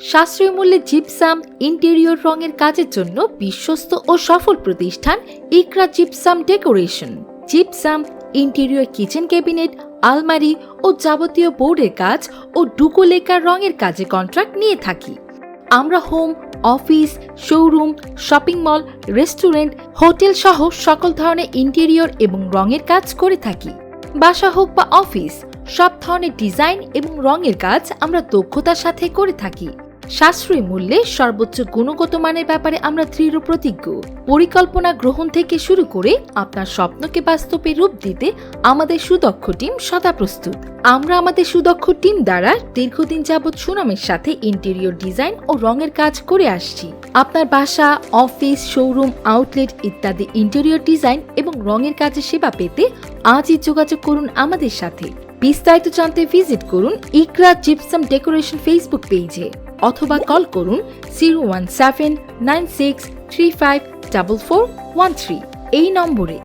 সাশ্রয়ী মূল্যে gypsum interior রঙের কাজের জন্য বিশ্বস্ত ও সফল প্রতিষ্ঠান Iqra gypsum decoration. Gypsum interior kitchen cabinet, আলমারি ও যাবতীয় বোর্ডের কাজ ও ডুকো লেকার রঙের কাজে কন্ট্রাক্ট নিয়ে থাকি। আমরা home, office, showroom, shopping mall, restaurant, hotel সহ সকল ধরনের ইন্টেরিয়র এবং রঙের কাজ করে থাকি। বাসা হোক বা অফিস, সব ধরনের ডিজাইন এবং রঙের কাজ আমরা দক্ষতার সাথে করে থাকি। সাশ্রয়ী মূল্যে সর্বোচ্চ গুণগত মানের ব্যাপারে আমরা দৃঢ় প্রতিজ্ঞ। পরিকল্পনা গ্রহণ থেকে শুরু করে আপনার স্বপ্নকে বাস্তবে রূপ দিতে আমাদের সুদক্ষ টিম সদা প্রস্তুত। আমরা আমাদের সুদক্ষ টিম দ্বারা দীর্ঘদিন যাবৎ সুনামের সাথে ইন্টেরিয়র ডিজাইন ও রঙের কাজ করে আসছি। আপনার বাসা, অফিস, শোরুম, আউটলেট ইত্যাদি ইন্টেরিয়র ডিজাইন এবং রঙের কাজের সেবা পেতে আজই যোগাযোগ করুন আমাদের সাথে। বিস্তারিত জানতে ভিজিট করুন ইকরা জিপসাম ডেকোরেশন ফেসবুক পেজে অথবা কল করুন 01796354413 এই নম্বরে।